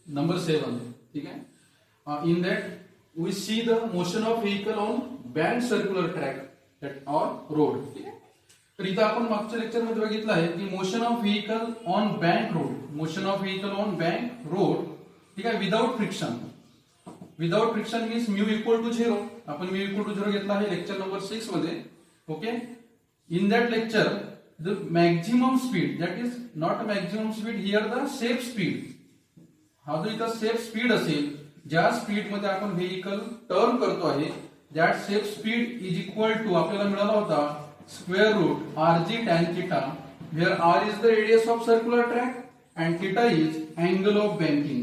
Number 7. ठीक आहे. In that we see the motion of vehicle on bank circular track or road. ठीक आहे. तर इथं आपण मागच्या लेक्चर मध्ये बघितलं आहे की motion of vehicle on bank road, motion of vehicle on bank road. ठीक आहे. Without friction. Without friction means mu equal to 0. आपण म्यू इक्वल टू 0 घेतला आहे लेक्चर नंबर 6 मध्ये. Okay. In that lecture the maximum speed, that is not maximum speed here, the safe speed. हा जो इथं safe speed असेल, ज्या speed मध्ये आपण व्हेकल टर्न करतो आहे, that safe speed is equal to आपल्याला मिळाला होता square root RG tan theta, where R is the radius of circular track and theta is angle of banking.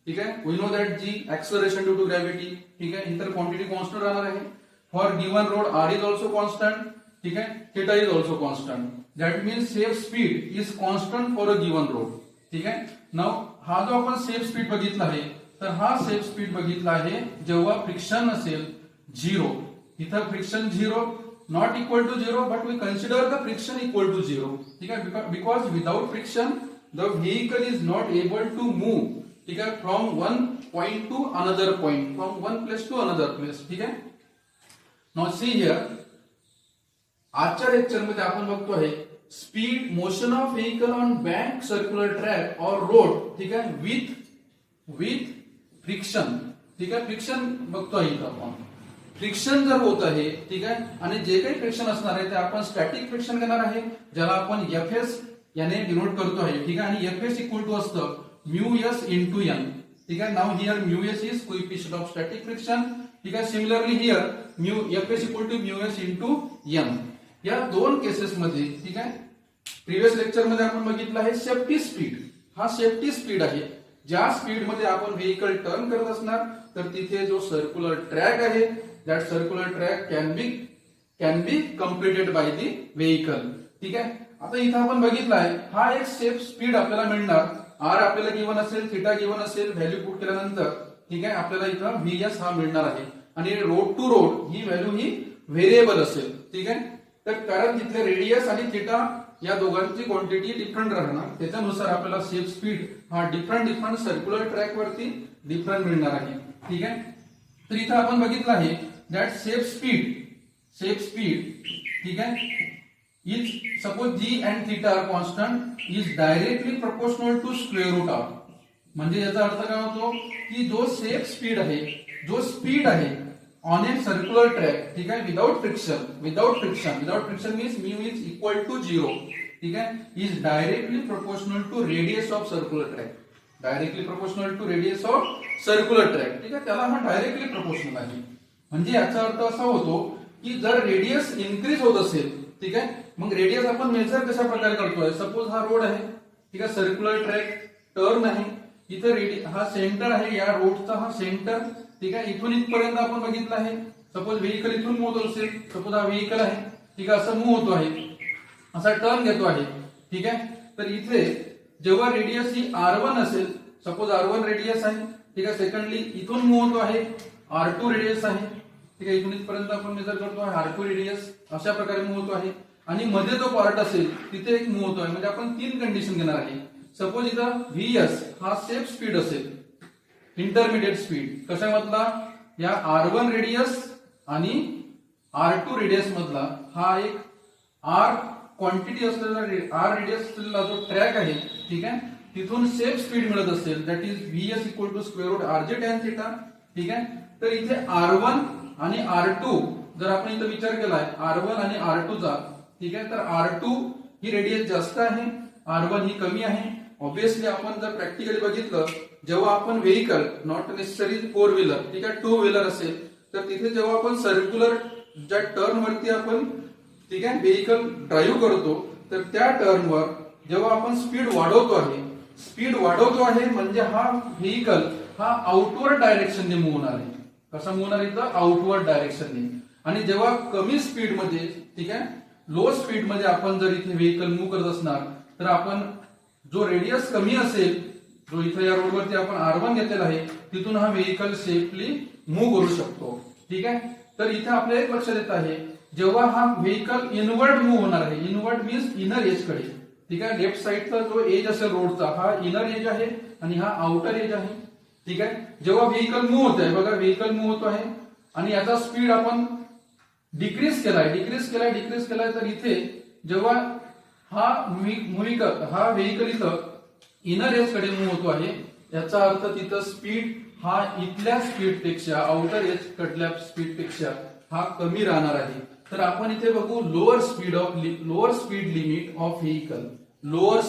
ठीक आहे. We know that G acceleration due to gravity. ठीक आहे. इतर quantity constant राहणार आहे. For given road R is also constant. ठीक आहे. theta is also constant. That means safe speed is constant for a given road. ठीक आहे. Now हा जो आपण सेफ स्पीड बघितला आहे, तर हा सेफ स्पीड बघितला आहे जेव्हा फ्रिक्शन असेल 0. इथं friction 0 not equal to 0, but we consider the friction equal to 0. ठीक है. Because without friction the vehicle is not able to move. ठीक है. From one point to another point, from one place to another place. ठीक है. Now see here, आजच्या lecture मध्ये आपण बघतो आहे speed motion of vehicle on bank circular track और रोड. ठीक है. With friction. ठीक है. फ्रिक्शन बघतोय इथं आपण. फ्रिक्शन जर होत आहे, ठीक आहे, आणि जे काही फ्रिक्शन असणार आहे ते आपण स्टॅटिक फ्रिक्शन घेणार आहे, ज्याला आपण Fs याने डिनोट करतो आहे. ठीक आहे. आणि Fs इक्वल टू असतं μs इंटू n. ठीक आहे. Now here μs is coefficient of static friction. ठीक आहे. Similarly here Fs equal to μs into n. या दोन केसेस मध्ये, ठीक आहे, प्रिव्हियस लेक्चर मध्ये आपण बघितलं आहे सेफ्टी स्पीड. हा सेफ्टी स्पीड आहे. ज्या स्पीड मध्ये आपण व्हेकल टर्न करत असणार, तर तिथे जो सर्क्युलर ट्रॅक आहे, that circular track can be completed by the vehicle. ठीक आहे. आता इथं आपण बघितलं आहे हा एक सेफ स्पीड आपल्याला मिळणार. R आपल्याला गिवन असेल, थीटा गिवन असेल, व्हॅल्यू पुट केल्यानंतर, ठीक आहे, आपल्याला इथं Vs हा मिळणार आहे. आणि रोड टू रोड ही व्हॅल्यू ही व्हेरिएबल असेल. ठीक आहे. तर कारण तिथले रेडियस आणि थीटा या दोघांची क्वांटिटी डिफरंट राहणार, त्याच्यानुसार आपल्याला सेफ स्पीड हा डिफरंट सर्क्युलर ट्रॅक वरती डिफरंट मिळणार आहे. ठीक आहे. तर इथं आपण बघितलं आहे that safe speed, ठीक आहे, is suppose G and theta are constant, is directly proportional to square root R. म्हणजे याचा अर्थ काय होतो की जो सेफ स्पीड आहे, जो स्पीड आहे ऑन ए सर्क्युलर ट्रॅक, ठीक आहे, without friction means mu is equal to 0. ठीक आहे. Is directly proportional to radius of circular track. Directly proportional to radius of circular track. ठीक आहे. त्याला हा डायरेक्टली प्रोपोर्शनल आहे. म्हणजे याचा अर्थ असा होतो की जर रेडियस इन्क्रीज होत असेल, ठीक आहे, मग रेडियस आपण मेजर कशा प्रकारे करतोय. सपोज हा रोड आहे, ठीक आहे, सर्क्युलर ट्रॅक टर्न आहे, इथं हा सेंटर आहे, या रोडचा हा सेंटर, ठीक आहे, इथून इथपर्यंत आपण बघितलं आहे. सपोज व्हेकल इथून मूव्ह होत असेल, सपोज हा व्हेकल आहे, ठीक आहे, असं मूव्ह होतो आहे, असा टर्न घेतो आहे. ठीक आहे. तर इथे जेव्हा रेडियस ही R1 असेल, सपोज R1 रेडियस आहे, ठीक आहे, सेकंडली इथून मूव्ह होतो आहे, R2 रेडियस आहे, ठीक आहे, इथून इथपर्यंत आपण मेजर करतो आहे, R2 रेडियस अशा प्रकारे मूव्ह होतो आहे. आणि मध्ये जो पार्ट असेल तिथे एक मूव्ह होतो आहे. म्हणजे आपण 3 कंडिशन घेणार आहे. सपोज इथं Vs हा सेफ स्पीड असेल, इंटरमिडिएट स्पीड कशामधला, या R1 रेडियस आणि R2 रेडियस मधला हा एक R क्वांटिटी असलेला, R रेडियस असलेला जो ट्रॅक आहे, ठीक आहे, तिथून सेफ स्पीड मिळत असेल, that is Vs equal to square root RJ tan theta. ठीक आहे. तर इथे R1 आणि R2 जर आपण इथं विचार केलाय R1 आणि R2 चा, ठीक आहे, तर R2 ही रेडियस जास्त आहे, R1 ही कमी आहे. ऑब्विसली आपण जर प्रॅक्टिकली बघितलं, जेव्हा आपण व्हेकल, नॉट नेसेसरी 4 व्हीलर, ठीक आहे, 2 व्हीलर असेल, तर तिथे जेव्हा आपण सर्क्युलर ज्या टर्न वरती आपण, ठीक आहे, व्हेकल ड्राईव्ह करतो, तर त्या टर्नवर जेव्हा आपण स्पीड वाढवतो आहे, म्हणजे हा व्हेकल हा आउटवर्ड डायरेक्शनने मूव्ह होणार आहे. कसा मूव्ह होणार इथं, आउटवर्ड डायरेक्शनने. आणि जेव्हा कमी स्पीड मध्ये, ठीक आहे, लो स्पीड मध्ये आपण जर इथे व्हेकल मूव्ह करत असणार, तर आपण जो रेडियस कमी असेल, जो इथे या रोडवरती आपण R1 घेतलेला आहे, तिथून हा व्हेकल सेफली मूव्ह करू शकतो. ठीक आहे. तर इथे आपल्याला एक लक्षात येत आहे, जेव्हा हा व्हेकल इनवर्ड मूव्ह होणार आहे, इनवर्ड मीन्स इनर एज कडे, ठीक आहे, लेफ्ट साइडचा जो एज असेल रोडचा हा इनर एज आहे आणि हा आउटर एज आहे. ठीक आहे. जेव्हा व्हेकल मूव्ह होत आहे बघा, व्हेकल मूव्ह होतो आहे आणि याचा स्पीड आपण डिक्रीज केलाय तर इथे जेव्हा हा व्हेकल इथं इनर एज कडे मूव्ह होतो आहे, याचा अर्थ तिथं स्पीड हा इथल्या स्पीड पेक्षा, आउटर एज कडल्या स्पीड पेक्षा हा कमी राहणार आहे. तर आपण इथे बघू lower speed limit of vehicle, lower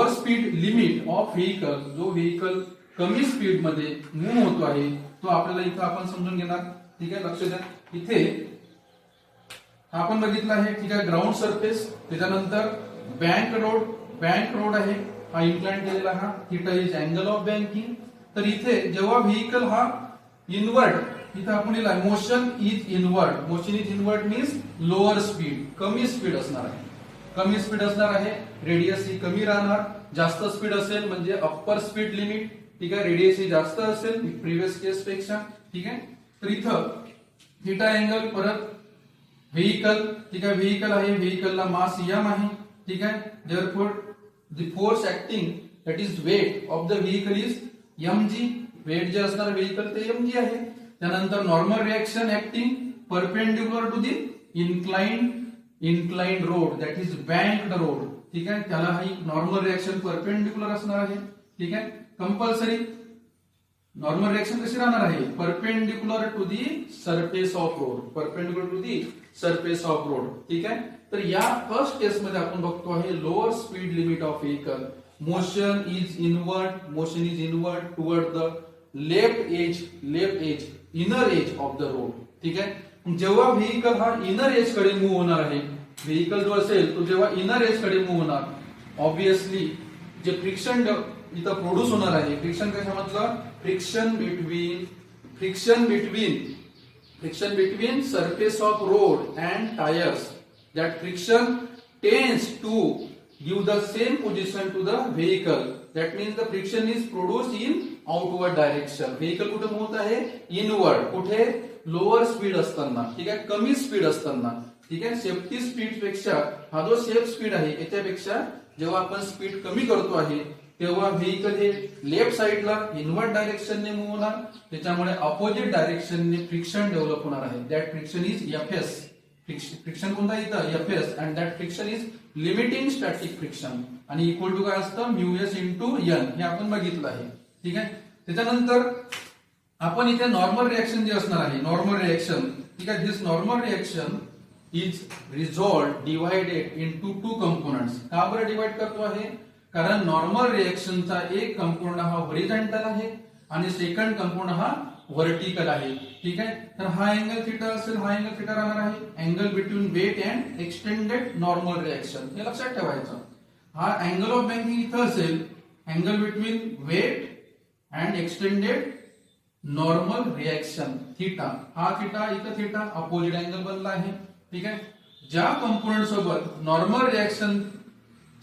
speed limit of vehicle, जो व्हेकल कमी स्पीड मध्ये मूव्ह होतो आहे तो आपल्याला इथं आपण समजून घेणार. ठीक आहे, लक्ष द्या. इथे आपण बघितलं आहे, ठीक आहे, ग्राउंड सरफेस, त्याच्यानंतर बँक रोड आहे, हा इन्क्लाइन केलेला, हा theta is angle of banking. तर इथे जेव्हा व्हेकल हा इनवर्ड, इथे आपण लिहिला motion is inward means lower speed, कमी स्पीड असणार आहे, रेडियस ही कमी राहणार. जास्त स्पीड असेल म्हणजे अप्पर स्पीड लिमिट, ठीक आहे, रेडियस ही जास्त असेल प्रिव्हियस केस पेक्षा. ठीक आहे, तर इथं थिटा अँगल, परत व्हेकल, ठीक आहे, व्हेकल आहे, व्हेकलला मास m आहे. ठीक आहे, therefore the force acting that is weight of the vehicle is mg, weight जे असणार व्हेकल ते mg आहे. त्यानंतर normal reaction acting perpendicular to the inclined road that is banked road. ठीक आहे, त्याला ही नॉर्मल रिएक्शन परपेंडिक्युलर असणार आहे. ठीक आहे, कंपल्सरी नॉर्मल रिएक्शन कशी राहणार आहे, perpendicular to the surface of road. ठीक आहे, तर या फर्स्ट केस मध्ये आपण बघतो आहे lower speed limit of vehicle, motion is inward toward the left edge inner edge of the road. ठीक आहे, जेव्हा व्हेकल हा इनर एज कडे मूव्ह होणार आहे, व्हेकल जो असेल तो जेव्हा इनर एज कडे मूव्ह होणार, ऑब्विसली जे फ्रिक्शन इथं प्रोड्यूस होणार आहे, फ्रिक्शन कशामधलं, friction between surface of road and tyres, that friction tends to give the same position to the vehicle. That means the friction is produce in outward direction. Vehicle कुठे move होत आहे, inward, कुठे, lower speed असताना. ठीक आहे, कमी speed असताना. ठीक आहे, सेफ्टी स्पीड पेक्षा हा जो सेफ स्पीड आहे याच्यापेक्षा जेव्हा आपण स्पीड कमी करतो आहे तेव्हा व्हेकल हे लेफ्ट साइडला इनवर्ड डायरेक्शनने मूव्ह होणार, त्याच्यामुळे अपोजिट डायरेक्शनने फ्रिक्शन डेव्हलप होणार आहे. That friction is FS. Friction कोणता इथं, FS, and that friction is limiting static friction आणि इक्वल टू काय असतं, म्यूएस इंटू एन, हे आपण बघितलं आहे. ठीक आहे, त्याच्यानंतर आपण इथे नॉर्मल रिएक्शन जे असणार आहे, नॉर्मल रिएक्शन, ठीक आहे, this normal reaction is resolved divided into two components. का बरं डिवाइड करतो आहे, कारण नॉर्मल रिएक्शनचा एक कंपोनंट हा हॉरिझॉन्टल आहे आणि सेकंड कंपोनंट हा व्हर्टिकल आहे. ठीक आहे, तर हा अँगल थिटा असेल, हा अँगल थिटा राहणार आहे, angle between weight and extended normal reaction, हे लक्षात ठेवायचं. हा अँगल ऑफ बँकिंग इथं असेल, angle between weight and extended normal reaction theta, हा थिटा, इथं थिटा, अपोजिट अँगल बनला आहे. ठीक आहे, ज्या कंपोनंट सोबत नॉर्मल रिएक्शन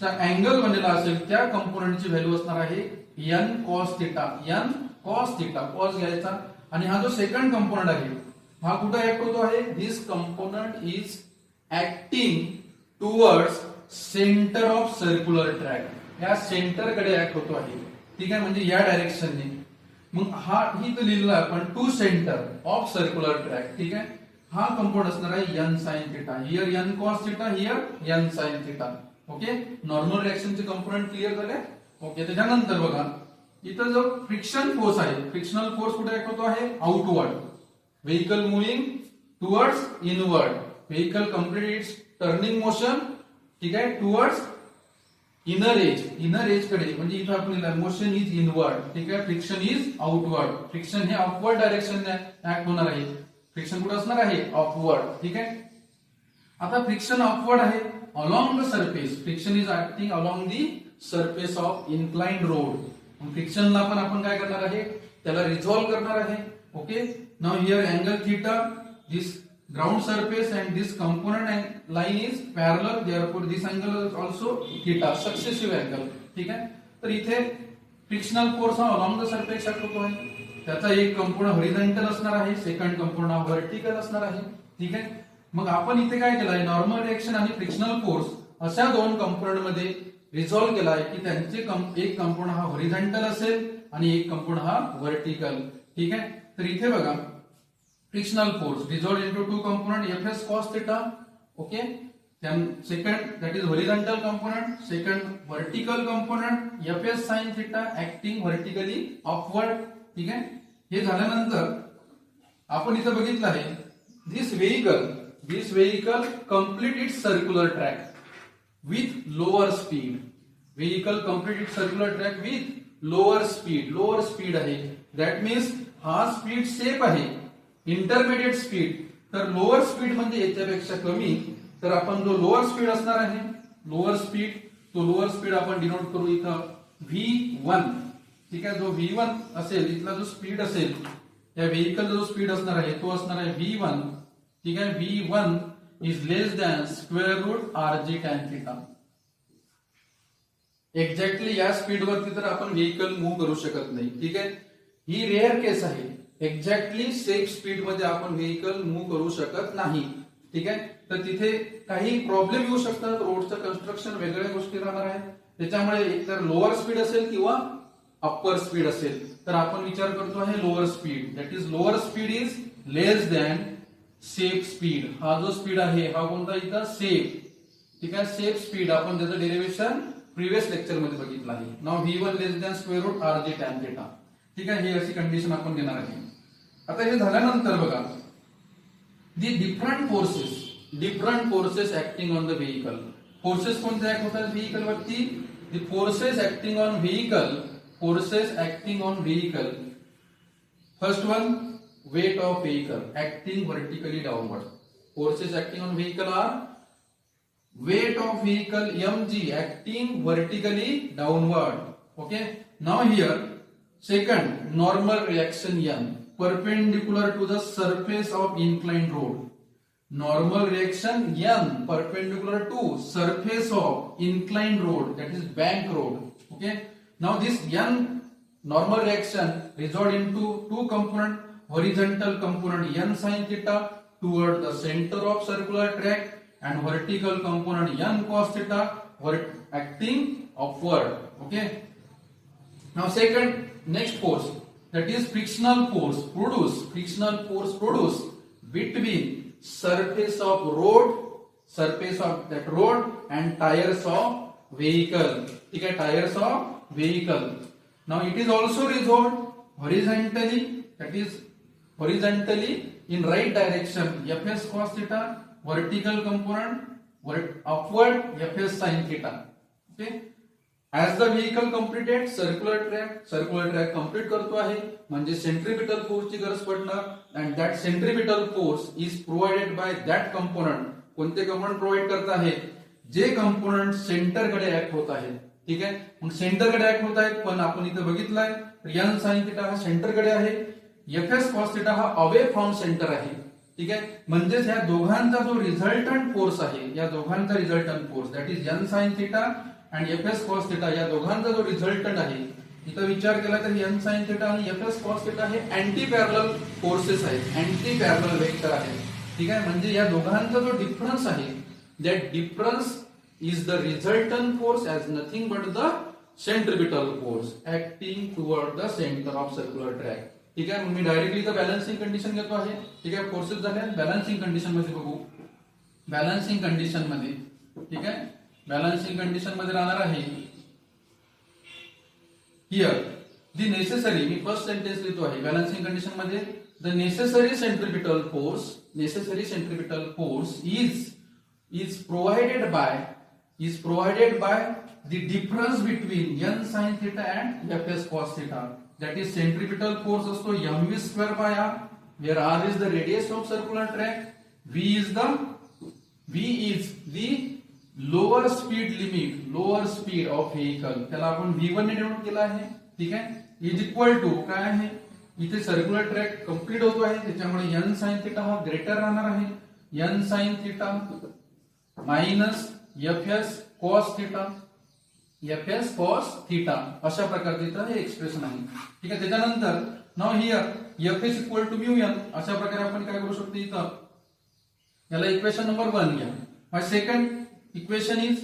चा अँगल बनलेला असेल त्या कंपोनंटची व्हॅल्यू असणार आहे n cos थिटा, कॉस घ्यायचा. आणि हा जो सेकंड कंपोनंट आहे हा कुठे ऍक्ट होतो आहे, this component is acting towards centre of circular track, या सेंटर कडे ऍक्ट होतो आहे. ठीक आहे, म्हणजे या डायरेक्शनने. मग हा इथं लिहिलेला आपण to centre of circular track. ठीक आहे, हा कंपोनंट असणार आहे n sin theta, here n cos theta, here n sin theta. Okay, normal रिएक्शनचे कंपोनेंट क्लिअर झाले. ओके, त्याच्यानंतर बघा इथं जो फ्रिक्शन फोर्स आहे, फ्रिक्शनल फोर्स कुठे ऍक्ट होतो आहे, outward, vehicle moving towards inward, vehicle complete its turning motion. ठीक आहे, टुवर्ड्स इनर एज कडे, म्हणजे इथं आपण मोशन इज इनवर्ड. ठीक आहे, फ्रिक्शन इज आउटवर्ड, फ्रिक्शन हे अपवर्ड डायरेक्शनने ऍक्ट होणार आहे, फ्रिक्शन कुठे असणार आहे, अपवर्ड. ठीक आहे, आता फ्रिक्शन अपवर्ड आहे along the surface, friction is acting along the surface of inclined road. फ्रिक्शनला पण आपण काय करणार आहे, त्याला रिझॉल्व करणार आहे. Okay, now here angle theta, this ground surface and this component line is parallel, therefore this angle is also theta, successive angle. ठीक आहे, तर इथे फ्रिक्शनल फोर्स हा अलॉंग द सरफेस ऍक्ट होतो आहे, त्याचा एक कंपोनंट हॉरिझॉन्टल असणार आहे, सेकंड कंपोनंट हा व्हर्टिकल असणार आहे. ठीक आहे, मग आपण इथे काय केलंय, नॉर्मल रिएक्शन आणि फ्रिक्शनल फोर्स अशा दोन कंपोनंट मध्ये रिझॉल्व केलाय की त्यांचे एक कंपोनंट हा हॉरिझॉन्टल असेल आणि एक कंपोनंट हा व्हर्टिकल. ठीक आहे. तर इथे बघा frictional force dissolved into two component Fs cos theta. Okay. then second that is horizontal component, second vertical component Fs sin theta acting vertically upward. ठीक आहे. हे झाल्यानंतर आपण इथे बघितलं आहे this vehicle complete its circular track with lower speed. vehicle complete its circular track with lower speed आहे. that means हा स्पीड सेफ आहे. इंटरमिडिएट स्पीड तर लोअर स्पीड म्हणजे याच्यापेक्षा कमी. तर आपण जो लोअर स्पीड असणार आहे तो लोअर स्पीड आपण डिनोट करू इथं V1. ठीक आहे. जो V1 असेल इथला जो स्पीड असेल या व्हेकलचा जो स्पीड असणार आहे तो असणार आहे V1. ठीक आहे. V1 is less than square root RG tan theta. Exactly या स्पीड वरती तर आपण व्हेकल मूव्ह करू शकत नाही. ठीक आहे. ही रेअर केस आहे. एक्झॅक्टली सेफ स्पीड मध्ये आपण व्हेकल मूव्ह करू शकत नाही. ठीक आहे. तर तिथे काही प्रॉब्लेम येऊ शकतात. रोडचं कन्स्ट्रक्शन वेगळ्या गोष्टी राहणार आहे. त्याच्यामुळे एकतर लोअर स्पीड असेल किंवा अप्पर स्पीड असेल. तर आपण विचार करतो आहे lower speed. That is lower speed is less than safe speed. हा जो स्पीड आहे हा कोणता इथं सेफ. ठीक आहे. सेफ स्पीड आपण त्याचं डेरिव्हेशन प्रिव्हियस लेक्चर मध्ये बघितलं आहे. Now V1 less than square root RG tan theta. ठीक आहे. ही अशी कंडिशन आपण देणार आहे. आता हे झाल्यानंतर बघा the different forces acting on the vehicle. Forces कोणत्या ऍक्ट होतात व्हेकल वरती. The forces acting on vehicle. First one weight of vehicle acting vertically downward. Forces acting on vehicle are weight of vehicle mg acting vertically downward. Okay. Now here second normal reaction n perpendicular to the surface of inclined road. Normal reaction n perpendicular to surface of inclined road, that is bank road. Okay. Now this n normal reaction resolved into two component. Horizontal component n sin theta toward the center of circular track and vertical component n cos theta acting upward. Okay. Now second next force, that is frictional force produced between surface of that road and tires of vehicle. ठीक है. Tires of vehicle. Now it is also resolved horizontally, that is horizontally in right direction Fs cos theta, vertical component upward Fs sin theta. Okay. As the vehicle completed circular track complete करतो आहे म्हणजे centripetal force ची गरज पडणार. and that centripetal force is provided by that component. कोणते component provide करत आहे जे कंपोनंट सेंटर कडे ऍक्ट होत आहेत. ठीक आहे. मग सेंटर कडे ऍक्ट होत आहेत पण आपण इथे बघितलंय n sin theta हा सेंटर कडे आहे. Fs cos theta हा अवे फ्रॉम सेंटर आहे. ठीक आहे. म्हणजेच ह्या दोघांचा जो रिझल्टंट फोर्स आहे that is n sin theta आणि Fs cos theta या दोघांचा जो रिझल्टंट आहे इथं विचार केला तर n sin theta आणि Fs cos theta हे अँटी पॅरलल फोर्सेस आहेत. अँटी पॅरलल वेक्टर आहेत. ठीक आहे. म्हणजे या दोघांचा जो डिफरन्स आहे that difference is the resultant force as nothing but the centripetal force acting toward the centre of circular track. ठीक आहे. मी डायरेक्टली इथं बॅलन्सिंग कंडिशन घेतो आहे. ठीक आहे. फोर्सेस झाले बॅलन्सिंग कंडिशन मध्ये बघू. बॅलन्सिंग कंडिशन मध्ये ठीक आहे. बॅलन्सिंग कंडिशन मध्ये राहणार आहे here the necessary. Me first sentence लिहितो आहे बॅलन्सिंग कंडिशन मध्ये the necessary centripetal force is provided by the difference between n sin theta and Fs cos theta. That is centripetal force असतो mv square by r, where r is the radius of circular track, v is the lower speed of vehicle. त्याला आपण v1 ने denote केला आहे. ठीक आहे. Is equal to काय आहे इथे सर्क्युलर ट्रॅक कंप्लीट होतो आहे त्याच्यामुळे n sin theta हा ग्रेटर राहणार आहे. n sin theta minus Fs cos theta अशा प्रकारचे इथं हे एक्सप्रेशन आहे. ठीक आहे. त्याच्यानंतर now here Fs equal to mu n अशा प्रकारे आपण काय करू शकतो इथं याला इक्वेशन नंबर 1 घ्या. My second equation is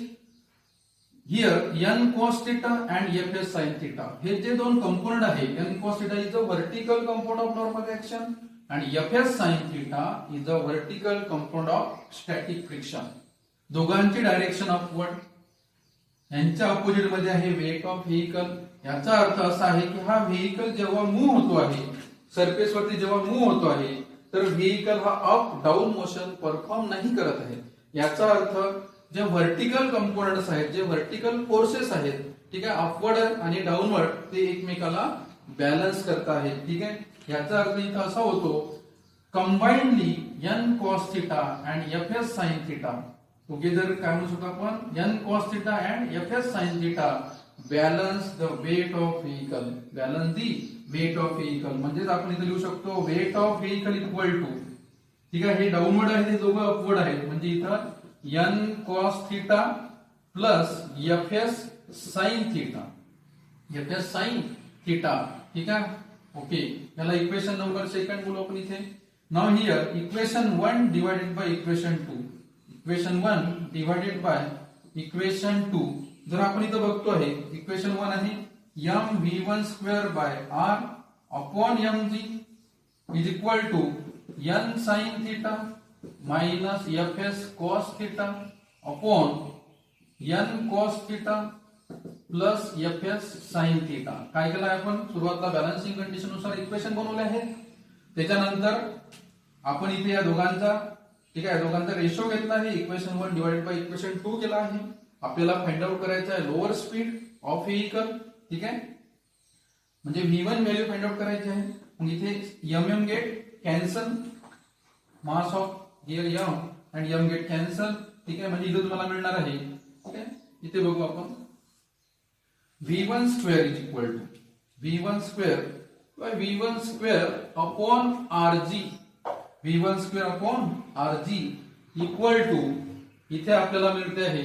here N cos theta and F S sine theta हे जे दोन कंपोनंट आहे, N cos theta is a vertical compound of normal action आणि F S sine theta is a vertical compound of static friction. दोघांची direction upward, यांच्या opposite मध्ये आहे weight of vehicle. याचा अर्थ असा आहे की हा व्हेइकल जेव्हा मूव्ह होतो आहे, सरफेस वरती जेव्हा मूव्ह होतो आहे, तर व्हेइकल हा अप डाऊन मोशन परफॉर्म नाही करत आहे. याचा अर्थ जे व्हर्टिकल कंपोनंट्स आहेत, जे व्हर्टिकल फोर्सेस आहेत, ठीक आहे, अपवर्ड आणि डाऊनवर्ड, ते एकमेकाला बॅलन्स करत आहेत. ठीक आहे, याचा अर्थ इथं असा होतो combinedly N cos theta and F S sine theta together काय म्हणू शकतो आपण, N cos theta and F S sine theta balance the weight of vehicle, balance the weight of vehicle. म्हणजेच आपण इथे लिहू शकतो weight of vehicle equal to, ठीक आहे, हे डाऊनवर्ड आहे, हे दोघं अपवर्ड आहेत, म्हणजे इथं N cos theta plus F S sine theta, F S sine theta. ठीक आहे, ओके. याला इक्वेशन नंबर सेकंड बोलू आपण इथे. Now here equation 1 divided by equation 2, equation 1 divided by equation 2. जर आपण इथं बघतो आहे, इक्वेशन 1 आहे M V one square by R upon M G is equal to N sine theta minus F S cos theta upon N cos theta plus F S sine theta. काय केलं आपण, सुरुवातीला बॅलन्सिंग कंडिशन नुसार equation बनवले आहे. त्याच्यानंतर आपण इथे या दोघांचा, ठीक आहे, दोघांचा रेशो घेतला आहे, इक्वेशन 1 डिवाइडेड बाय इक्वेशन 2 केला आहे. आपल्याला फाइंड आउट करायचं आहे लोअर स्पीड ऑफ व्हेइकल. ठीक आहे, म्हणजे V1 व्हॅल्यू फाइंड आउट करायची आहे. मग इथे M get cancel, mass of here M and M get cancel. ठीक आहे, म्हणजे इथे तुम्हाला मिळणार आहे, ठीक आहे, इथे बघू आपण V1 square is equal to V1 square by V1 square upon RG, V1 square upon RG equal to, इथे आपल्याला मिळते आहे,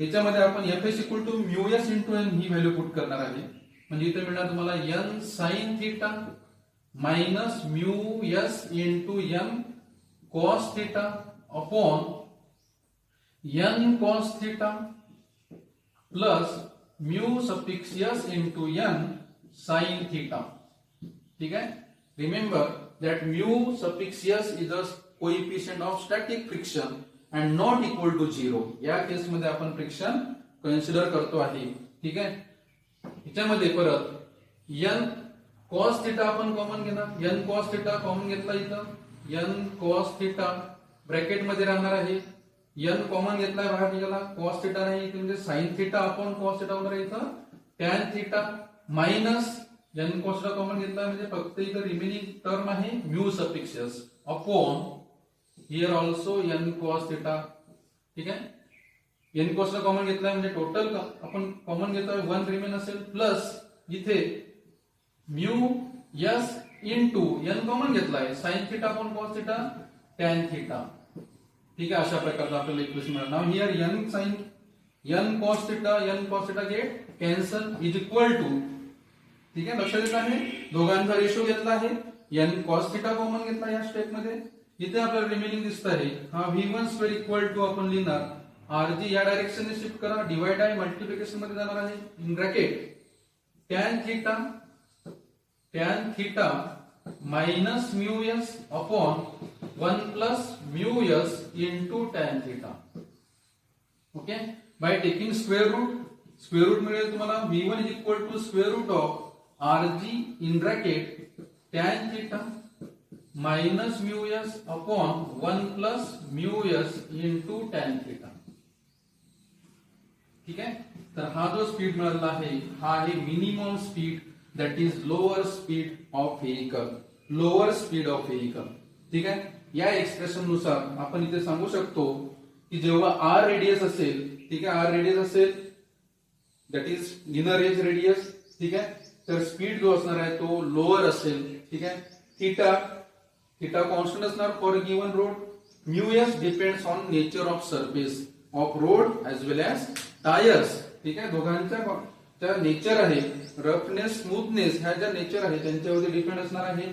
याच्यामध्ये आपण F equal to mu S into N ही व्हॅल्यू पुट करणार आहे. म्हणजे इथे मिळणार तुम्हाला N sine theta minus mu S into N cos theta upon N cos theta plus mu suffix S into N sine theta. ठीक आहे, remember that mu suffix s is a coefficient of static friction and not equal to 0. या केस मध्ये आपण friction consider करतो आहे. ठीक आहे, याच्यामध्ये परत n cos थिटा आपण कॉमन घेणार, n cos थिटा कॉमन घेतला, इथं n cos थिटा ब्रॅकेट मध्ये राहणार आहे, n कॉमन घेतलाय बाहेर निघाला, cos थिटा नाही इथे, म्हणजे sin theta upon cos theta होणार आहे इथं tan theta minus n cos theta common घेतला, म्हणजे फक्त इथं रिमेनिंग टर्म आहे mu suffix s upon here also n cos theta. ठीक आहे, n cos ला कॉमन घेतलाय म्हणजे टोटल आपण कॉमन घेतोय 1 रिमेन असेल, प्लस इथे mu s into n common घेतलाय sin theta upon cos theta tan theta. ठीक आहे, अशा प्रकारचं आपल्याला इक्वेशन मिळालं. Now here n cos theta get cancel is equal to, ठीक आहे, लक्षात येत आहे, दोघांचा रेशो घेतला आहे, n cos थिटा कॉमन घेतला या स्टेप मध्ये. इथे आपल्याला रिमेनिंग दिसत आहे हा V1 स्क्वेअर इक्वल टू आपण लिहिणार RG या डायरेक्शनने शिफ्ट करा, डिवाइड आहे, मल्टिप्लिकेशन मध्ये जाणार आहे, in bracket tan theta minus mu s upon 1 plus mu s into tan theta. Okay, by taking square root मिळेल तुम्हाला V1 is equal to square root of RG in bracket tan theta minus mu s upon 1 plus mu s into tan theta. ठीक आहे, तर हा जो speed मिळाला आहे हा आहे minimum speed, that is lower speed of vehicle, lower speed of vehicle. ठीक आहे, या एक्सप्रेशन नुसार आपण इथे सांगू शकतो की जेव्हा r रेडियस असेल, ठीक आहे, r रेडियस असेल that is inner edge radius, ठीक आहे, तर स्पीड जो असणार आहे तो लोअर असेल. ठीक आहे, थिटा कॉन्स्टंट असणार for given road. Mu S depends on nature of surface of road as well as tyres. ठीक आहे, दोघांच्या नेचर आहे, रफनेस स्मूथनेस ह्या ज्या नेचर आहे त्यांच्यावरती डिपेंड असणार आहे.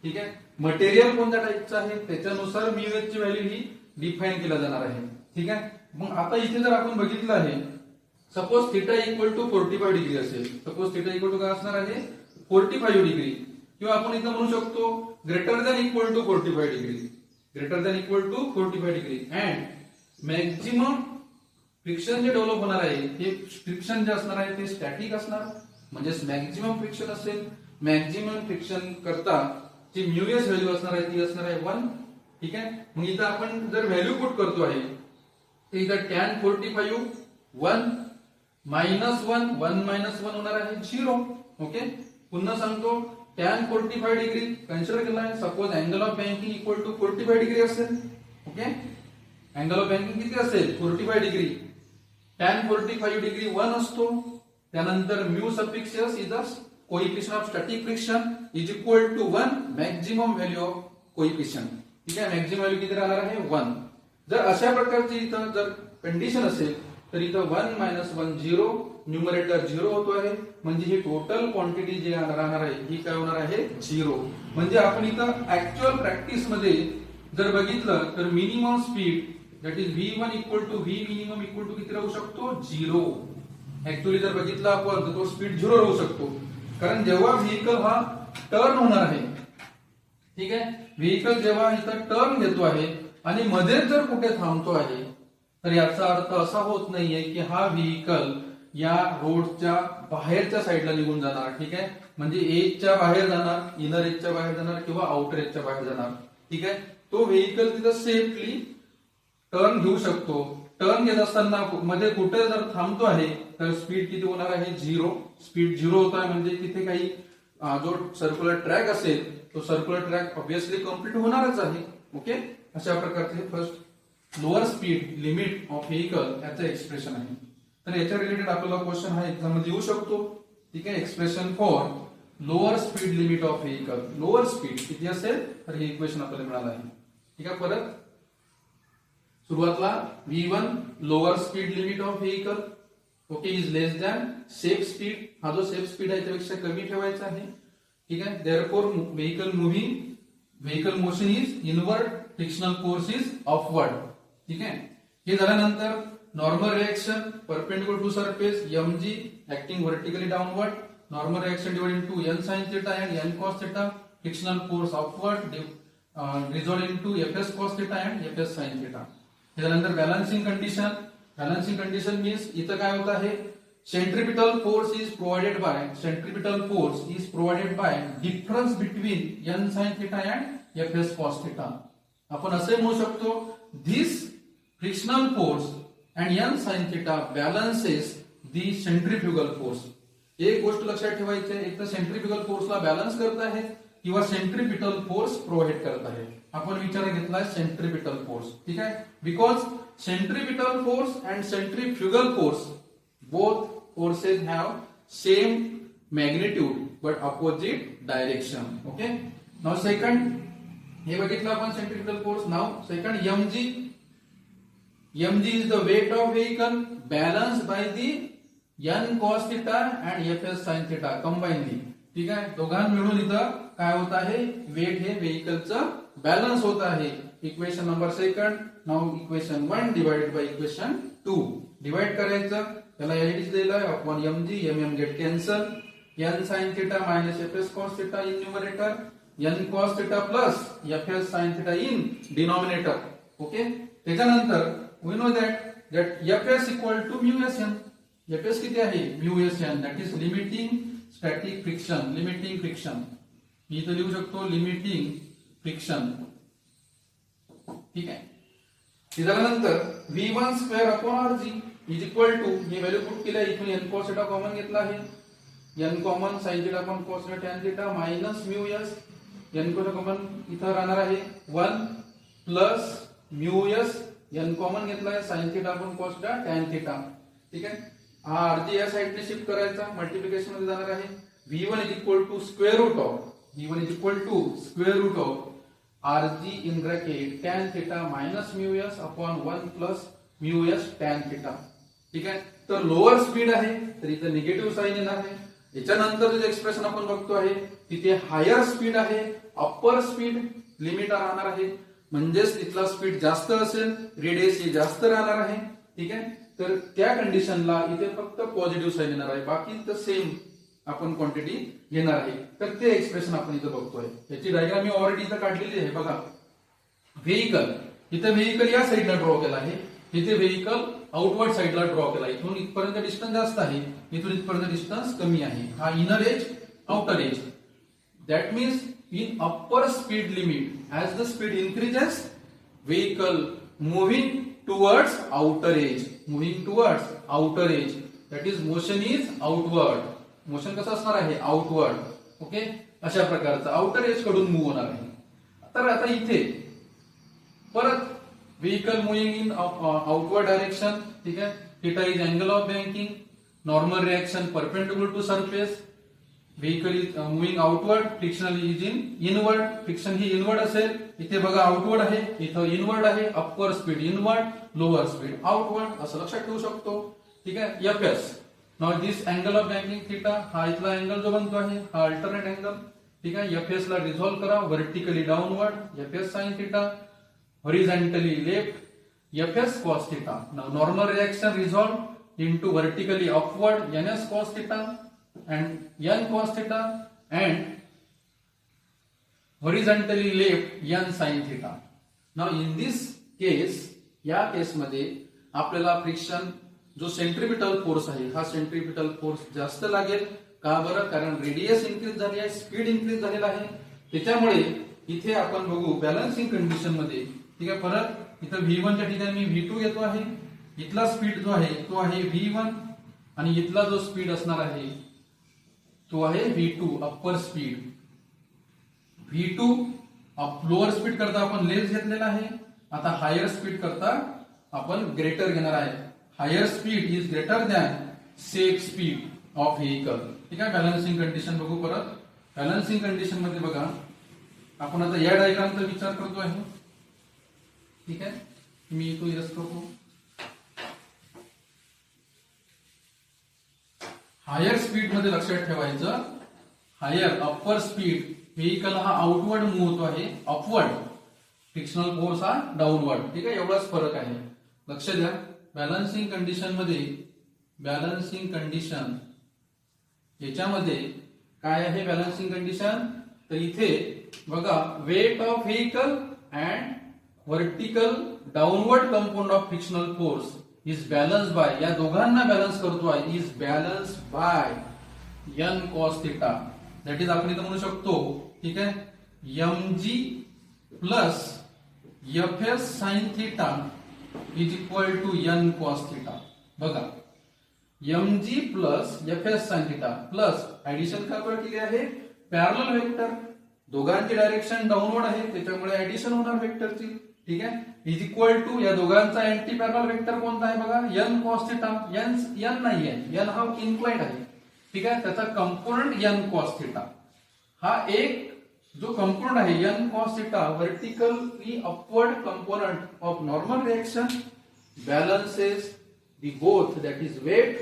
ठीक आहे, मटेरियल कोणत्या टाईपचं आहे त्याच्यानुसार म्यू एस ची व्हॅल्यू ही डिफाईन केला जाणार आहे. ठीक आहे, मग आता इथे जर आपण बघितलं आहे suppose theta equal to 45 degree असेल, सपोज थिटा इक्वल टू काय असणार आहे 45 डिग्री, किंवा आपण इथं म्हणू शकतो greater than equal to 45 degree, greater than equal to 45 degree. And maximum friction जे डेव्हलप होणार आहे ते फ्रिक्शन जे असणार आहे ते स्टॅटिक असणार, म्हणजेच मॅक्झिमम फ्रिक्शन असेल. मॅक्झिमम फ्रिक्शन करता जी म्यू एस व्हॅल्यू असणार आहे ती असणार आहे 1. ठीक आहे, मग इथं आपण जर व्हॅल्यू पुट करतो आहे तर इथं tan 45 1 मायनस 1 1 मायनस 1 होणार आहे 0. ओके, पुन्हा सांगतो tan 45 डिग्री कन्सिडर केला आहे. Suppose angle of banking equal to 45 degree असेल. ओके, अँगल ऑफ बँकिंग किती असेल 45 डिग्री. tan 45 डिग्री 1 असतो. त्यानंतर mu suffix S is the coefficient of static friction is equal to 1 maximum value of coefficient. ठीक आहे, maximum value किती राहणार आहे 1. जर अशा प्रकारची इथं जर कंडिशन असेल तर इथं 1 मायनस 1 0, न्यूमरेटर 0 होतो आहे, म्हणजे ही टोटल क्वांटिटी जी राहणार आहे ही काय होणार आहे 0. म्हणजे आपण इथं ऍक्च्युअल प्रॅक्टिस मध्ये जर बघितलं तर minimum speed that is v1 equal to v minimum equal to किती राहू शकतो 0. ऍक्च्युअली जर बघितलं आपण तर तो स्पीड 0 राहू शकतो, कारण जेव्हा व्हेकल हा टर्न होणार आहे, ठीक आहे, व्हेकल जेव्हा इथं टर्न घेतो आहे आणि मध्येच जर कुठे थांबतो आहे तर याचा अर्थ असा होत नाहीये की हा व्हेकल या रोडच्या बाहेरच्या साईडला निघून जाणार. ठीक आहे, म्हणजे एजच्या बाहेर जाणार, इनर एजच्या बाहेर जाणार किंवा आउटर एजच्या बाहेर जाणार. ठीक आहे, तो व्हेकल तिथं सेफली टर्न घेऊ शकतो. टर्न घेत असताना मध्ये कुठे जर थांबतो आहे तर स्पीड किती होणार आहे 0. स्पीड 0 होत आहे म्हणजे तिथे काही जो सर्क्युलर ट्रॅक असेल तो सर्क्युलर ट्रॅक ऑब्विसली कम्प्लीट होणारच आहे. ओके, अशा प्रकारचे first lower speed limit of vehicle याचं एक्सप्रेशन आहे. तर याच्या रिलेटेड आपल्याला क्वेश्चन हा एक्झाम मध्ये येऊ शकतो. ठीक आहे, expression for lower speed limit of vehicle. Lower speed किती असेल तर हे इक्वेशन आपल्याला मिळालं आहे. ठीक आहे, परत सुरुवातला v1 lower speed limit of vehicle okay is less than safe speed. हा जो सेफ स्पीड आहे त्यापेक्षा कमी ठेवायचा आहे. ठीक आहे, therefore vehicle motion is inward, frictional force is upward. ठीक आहे, हे झाल्यानंतर normal reaction perpendicular to surface mg acting vertically downward, normal reaction divided into n sin theta and n cos theta, frictional force upward resolved into fs cos theta and fs sin theta. त्यानंतर balancing condition. Balancing condition means इथं काय होत आहे centripetal force is provided bye difference between n sin theta and fs cos theta. आपण असे म्हणू शकतो this frictional force and n sin theta balances the centrifugal force. एक गोष्ट लक्षात ठेवायची आहे, एक तर सेंट्रिफ्युगल फोर्सला बॅलन्स करत आहे किंवा सेंट्रिपिटल फोर्स प्रोव्हाइड करत आहे. आपण विचार घेतलाय सेंट्रिपिटल फोर्स. ठीक आहे, because centripetal force and centrifugal force both forces have same magnitude but opposite direction. Okay, now second हे बघितलं आपण centripetal force. Now second mg is the weight of vehicle balanced by the n cos theta and fs sin theta combinedly. ठीक आहे, दोघां मिळून इथं काय होत आहे वेट हे व्हेकलचं बॅलन्स होत आहे. Equation number second. Now equation 1 divided by equation 2 divide करायचं. त्याला एच दिलेलं आहे upon mg, mm get cancel, n sin theta minus fs cos theta in numerator, n cos theta plus fs sin theta in denominator. Okay, त्याच्यानंतर we know that fs equal to mu sn. fs किती आहे mu sn, that is limiting static friction. Limiting friction मी इथं लिहू शकतो limiting friction. ठीक आहे, हे झाल्यानंतर v1 square upon rg is equal to हे व्हॅल्यू पुट केल्या. इथून n cos theta कॉमन घेतला आहे, n common sin theta upon cos theta tan theta minus mu s, n common इथं राहणार आहे 1 plus mu s, n common घेतलाय sin theta upon cos theta tan theta. ठीक आहे, हा rg या साइडने शिफ्ट करायचा, मल्टिप्लिकेशन मध्ये जाणार आहे. v1 is equal to square root of rg in bracket tan theta minus mu s upon 1 plus mu s tan theta. ठीक आहे, तर लोअर स्पीड आहे तर इथे निगेटिव्ह साइन येणार आहे. याच्यानंतर जे एक्सप्रेशन आपण बघतो आहे तिथे हायर स्पीड आहे, अप्पर स्पीड लिमिट राहणार आहे, म्हणजेच तिथला स्पीड जास्त असेल, रेडियस ही जास्त राहणार आहे. ठीक आहे, तर त्या कंडिशनला इथे फक्त पॉझिटिव्ह साईन येणार आहे, बाकी तर सेम आपण क्वांटिटी घेणार आहे. तर ते एक्सप्रेशन आपण इथं बघतोय. याची डायग्राम मी ऑलरेडी इथं काढलेली आहे बघा. व्हेइकल, इथं व्हेइकल या साईडला ड्रॉ केला आहे, इथे व्हेइकल आउटवर्ड साईडला ड्रॉ केला आहे. इथून इथपर्यंत डिस्टन्स जास्त आहे, इथून इथपर्यंत डिस्टन्स कमी आहे. हा inner age, outer age. That means in upper speed limit, as the speed increases, vehicle moving towards outer edge, that is motion is outward. Motion कसं असणार आहे, आउटवर्ड. ओके, अशा प्रकारचं आउटर एज कडून मूव्ह होणार आहे. तर आता इथे परत vehicle moving in outward direction. ठीक आहे, theta is angle of banking, normal reaction perpendicular to surface, vehicle is moving outward, friction is in inward, friction ही इनवर्ड असेल. इथे बघा आउटवर्ड आहे, इथं इनवर्ड आहे. Upper speed inward, lower speed outward, असं लक्षात ठेवू शकतो. ठीक आहे, FS. Now this angle of banking theta, हा इथला अँगल जो बनतो आहे हा अल्टरनेट अँगल. ठीक आहे, एफएस ला रिझॉल्व करा, vertically downward FS sine theta, horizontally left FS cos theta. Now normal reaction resolve into vertically upward NS cos theta and n cos theta and horizontally left n sin theta. Now in this case, या केस मध्ये आपल्याला friction जो centripetal force आहे हा centripetal force जास्त लागेल. का बरं? कारण रेडियस इन्क्रीज झाली आहे, स्पीड इन्क्रीज झालेला आहे. त्याच्यामुळे इथे आपण बघू बॅलन्सिंग कंडिशन मध्ये. ठीक आहे, परत इथं V1 च्या ठिकाणी मी V2 घेतो आहे. इथला स्पीड जो आहे तो आहे V1 आणि इथला जो स्पीड असणार आहे तो आहे V2 upper speed. V2 lower speed करता आपण लेस घेतलेला आहे. आता हायर स्पीड करता आपण ग्रेटर घेणार आहे. Higher speed is greater than safe speed of vehicle. ठीक आहे, बॅलन्सिंग कंडिशन बघू परत. बॅलन्सिंग कंडिशन मध्ये बघा आपण आता या डायग्रामचा विचार करतो आहे. ठीक आहे, मी तो इरस करतो. हायर स्पीड मध्ये लक्षात ठेवायचं, हायर अप्पर स्पीड व्हेइकल हा आउटवर्ड मूव्ह होतो आहे, अपवर्ड फ्रिक्शनल फोर्स हा डाऊनवर्ड. ठीक आहे, एवढाच फरक आहे. लक्ष द्या, बॅलन्सिंग कंडिशन मध्ये, बॅलन्सिंग कंडिशन याच्यामध्ये काय आहे बॅलन्सिंग कंडिशन? तर इथे बघा weight of vehicle and vertical downward compound of frictional force is balance by, या दोघांना बॅलन्स करतो आहे, is balance by n cos theta. That is आपण इथं म्हणू शकतो. ठीक आहे, mg plus fs sin theta is equal to n cos theta. बघा mg plus fs sin theta plus addition काय बरं केली आहे, पॅरलल वेक्टर. दोघांची डायरेक्शन डाऊनवर्ड आहे त्याच्यामुळे ऍडिशन होणार वेक्टरची. ठीक आहे, इज इक्वल टू या दोघांचा अँटी पॅरलल वेक्टर कोणता आहे बघा, n cos theta. n नाही आहे, n हा इन्क्लाइंड आहे. ठीक आहे, त्याचा कंपोनंट n cos theta. हा एक जो कंपोनंट आहे n cos theta vertically upward component of normal reaction balances the both, that is weight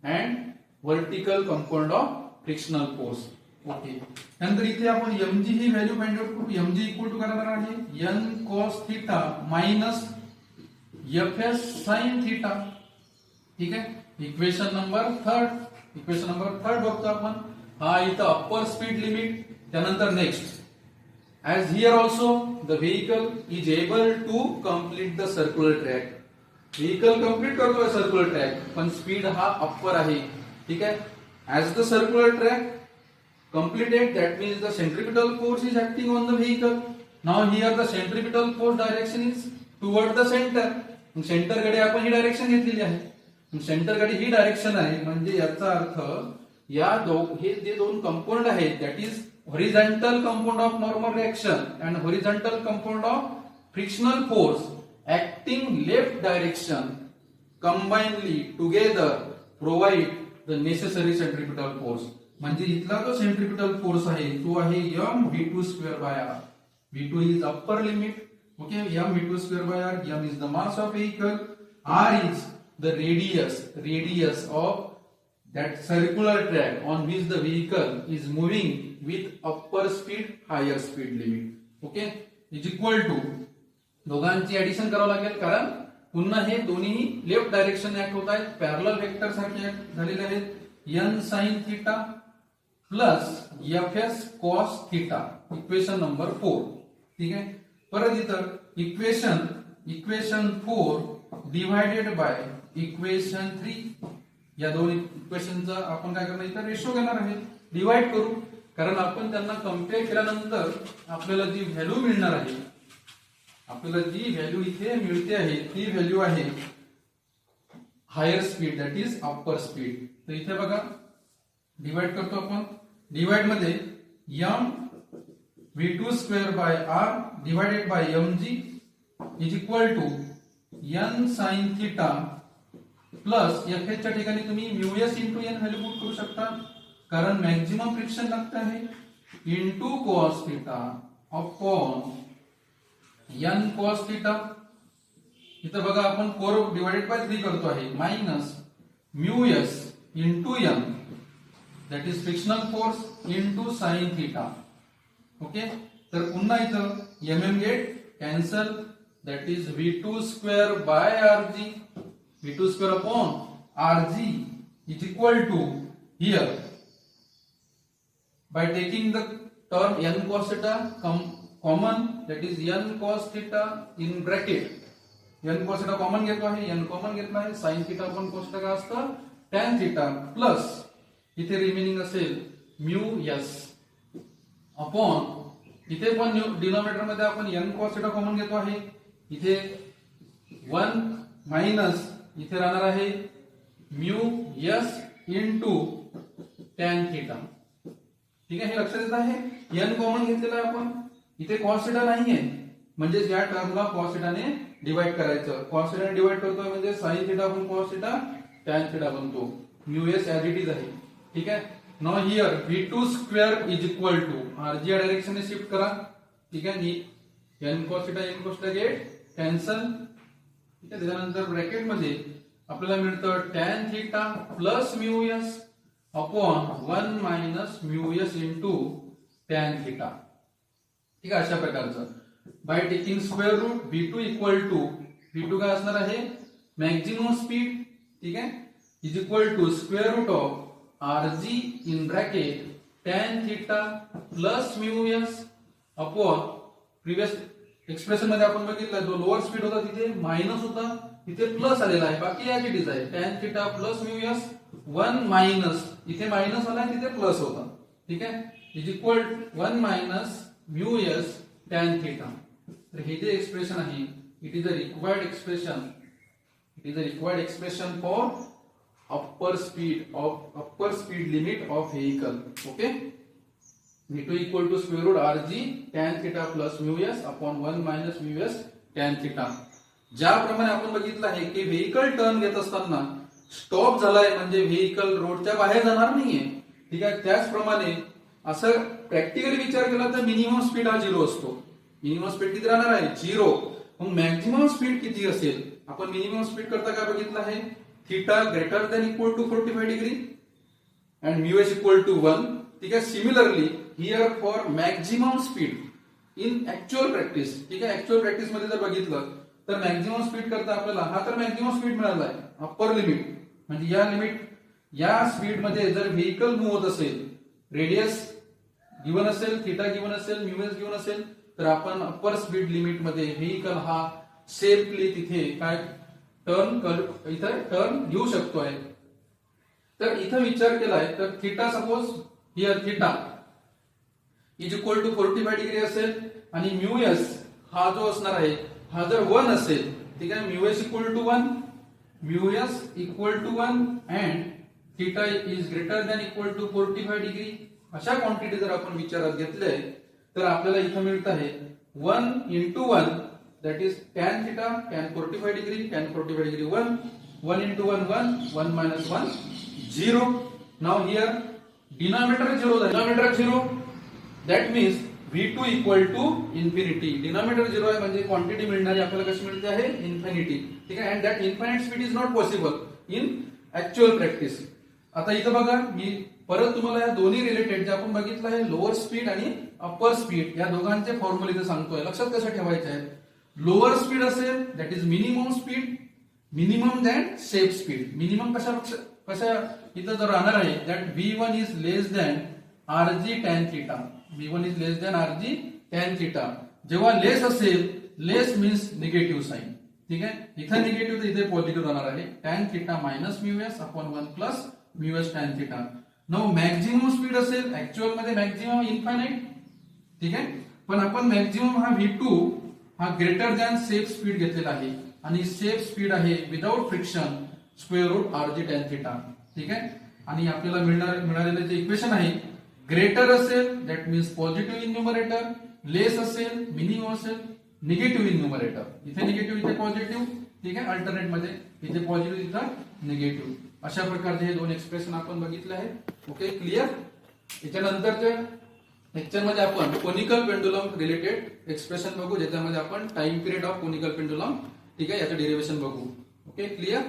and vertical component of frictional force. Okay, नंतर इथे आपण mg ही व्हॅल्यू फाइंड आउट करू. mg equal to काय राहणार आहे, n cos theta minus fs sin theta. ठीक आहे, equation number third बघतो आपण. हा इथं अप्पर स्पीड लिमिट, त्यानंतर next as here also the vehicle is able to complete the circular track. Vehicle complete करतोय सर्क्युलर ट्रॅक, पण स्पीड हा अप्पर आहे. ठीक आहे, as the circular track completed, that means the centripetal force is acting on the vehicle. Now here the centripetal force direction is toward the center. Centre कडे आपण ही direction घेतलेली आहे. Centre कडे ही डायरेक्शन आहे, म्हणजे याचा अर्थ या हे जे दोन कंपाऊंड आहेत, that is horizontal compound of normal reaction and horizontal compound of frictional force acting left direction combinedly together provide the necessary centripetal force. म्हणजे इथला जो सेंट्रिपिटल फोर्स आहे तो आहे mv2 square by r. v2 is upper limit. Okay, mv2 square by r. m is the mass of vehicle, r is the radius of that circular track on which the vehicle is moving with upper speed, higher speed limit. Okay, is equal to दोघांची addition करावं लागेल, कारण पुन्हा हे दोन्ही left direction act होत आहेत, parallel vector सारखे ऍक्ट झालेले आहेत. n sin theta plus fs cos theta, equation number 4. ठीक आहे. परत इथं इक्वेशन 4 डिवायडेड बाय इक्वेशन 3, या दोन इक्वेशनचा आपण काय करणार, इथं रेशो घेणार आहे, डिवाइड करू. कारण आपण त्यांना कम्पेअर केल्यानंतर आपल्याला जी व्हॅल्यू मिळणार आहे, आपल्याला जी व्हॅल्यू इथे मिळते आहे ती व्हॅल्यू आहे higher speed, that is upper speed. तर इथे बघा डिवाइड करतो आपण. डिवाइड मध्ये m v2 square by r divided by mg is equal to n sin theta plus fh च्या ठिकाणी तुम्ही μs into n value put करू शकता, कारण मॅक्झिमम फ्रिक्शन लागत आहे, into cos theta upon n cos theta. इथं बघा आपण 4 डिवायडेड बाय 3 करतो आहे, minus μs into n that is frictional force into sine theta. Okay. तर पुन्हा इथं mm get cancel, that is v2 square by rg, v2 square upon rg is equal to here by taking the term n cos theta common, that is n cos theta in bracket, n cos theta common घेतो आहे, n common घेतला आहे, sin theta upon cos theta काय असतं, tan theta plus इथे remaining असेल mu s upon, इथे पण डिनॉमिनेटर मध्ये आपण n cos theta कॉमन घेतो आहे, इथे 1 मायनस इथे राहणार आहे mu s into tan theta. ठीक आहे. हे लक्षात येत आहे, n कॉमन घेतलेला आहे आपण, इथे cos theta नाहीये, म्हणजे या टर्मला cos theta ने डिवाइड करायचं, cos theta ने डिवाइड करतोय म्हणजे sin theta upon cos theta tan theta बनतो, mu s as it is आहे. ठीक आहे. Now here v2 square is equal to rg या डायरेक्शन ने शिफ्ट करा. ठीक आहे. n cos theta get cancel. ठीक आहे. त्याच्यानंतर ब्रॅकेट मध्ये आपल्याला मिळतं tan theta plus mu s upon 1 minus mu s into tan theta. ठीक आहे. अशा प्रकारचं by taking square root v2 equal to, v2 काय असणार आहे, मॅक्झिमम स्पीड. ठीक आहे. Is equal to square root of rg in bracket tan theta plus mu s upon, previous expression मध्ये आपण बघितलं जो लोअर स्पीड होता तिथे मायनस होता, तिथे प्लस आलेला आहे, बाकी ऍज इट इज आहे, tan theta plus mu s 1 minus, इथे मायनस आला तिथे प्लस होता. ठीक आहे. Is equal 1 minus mu s tan theta. तर हे जे एक्सप्रेशन आहे, it is a required expression, it is a required expression for upper speed limit of vehicle. Okay. v2 equal to square root rg tan theta plus mu s upon 1 minus mu s tan theta. ज्याप्रमाणे आपण बघितलं आहे की vehicle turn घेत असताना stop झालाय म्हणजे vehicle रोडच्या बाहेर जाणार नाहीये. ठीक आहे. त्याचप्रमाणे असं प्रॅक्टिकली विचार केला तर मिनिमम स्पीड हा 0 असतो. मिनिमम स्पीड किती राहणार आहे, 0. मग मॅक्झिमम स्पीड किती असेल, आपण मिनिमम स्पीड करता काय बघितलं आहे, theta greater than equal to 45 degree and mu S equal to 1. ठीक आहे. Similarly here for maximum speed in actual practice. ठीक आहे. ऍक्च्युअल प्रॅक्टिस मध्ये जर बघितलं तर मॅक्झिमम स्पीड करता आपल्याला हा तर मॅक्झिमम स्पीड मिळाला आहे, अप्पर लिमिट म्हणजे या लिमिट, या स्पीड मध्ये जर व्हेइकल मूव्ह होत असेल, रेडियस गिवन असेल, थीटा गिवन असेल, म्यू एस गिवन असेल, तर आपण अप्पर स्पीड लिमिट मध्ये व्हेइकल हा सेफली तिथे काय टर्न घेऊ शकतोय. तर इथं विचार केलाय तर theta suppose here theta is equal to 45 degree असेल आणि म्यू एस हा जो असणार आहे हा जर 1 असेल. ठीक आहे. Mu S equal to 1, mu S equal to 1 and theta is greater than equal to 45 degree. अशा क्वांटिटी जर आपण विचारात घेतले तर आपल्याला इथं मिळत आहे 1 into 1 that is tan theta, tan 45 degree, tan 45 degree 1 into 1 1 minus 1 0. Now here denominator 0 that means v2 equal to infinity. Denominator 0 आहे म्हणजे क्वांटिटी मिळणारी आपल्याला कशी मिळते आहे, इन्फिनिटी. ठीक आहे. And that infinite speed is not possible in actual practice. आता इथं बघा मी परत तुम्हाला या दोन्ही रिलेटेड जे आपण बघितलं आहे लोअर स्पीड आणि अप्पर स्पीड या दोघांचे फॉर्म्युले इथे सांगतोय, लक्षात कसं ठेवायचे आहे. लोअर स्पीड असेल that is minimum speed, minimum than shape speed. Minimum कशा इथं जर राहणार आहे that V1 is less than RG tan theta. V1 is less than RG tan theta. जेव्हा लेस असेल, लेस मीन्स निगेटिव्ह साइन. ठीक आहे, इथं निगेटिव्ह तर इथे पॉझिटिव्ह राहणार आहे. tan theta minus mu S upon 1 plus mu S tan theta. Now maximum speed असेल, ऍक्च्युअल मध्ये मॅक्झिमम इन्फायनाइट. ठीक आहे, पण आपण मॅक्झिमम हा V2 हा ग्रेटर दॅन सेफ स्पीड घेतलेला आहे आणि सेफ स्पीड आहे without friction square root RG tan theta. ठीक आहे, आणि आपल्याला मिळालेलं जे इक्वेशन आहे, ग्रेटर असेल that means positive in numerator, less असेल मिनिमम असेल निगेटिव्ह इन न्यूमरेटर. इथे निगेटिव्ह इथे पॉझिटिव्ह. ठीक आहे, अल्टरनेट मध्ये इथे पॉझिटिव्ह इथं निगेटिव्ह. अशा प्रकारचे हे दोन एक्सप्रेशन आपण बघितले आहेत. Okay, clear. याच्यानंतरच्या लेक्चरमध्ये आपण कोनिकल पेंडुलम रिलेटेड एक्सप्रेशन बघू, ज्याच्यामध्ये आपण time period of conical pendulum, ठीक आहे, याचं डेरिव्हेशन बघू. Okay, clear.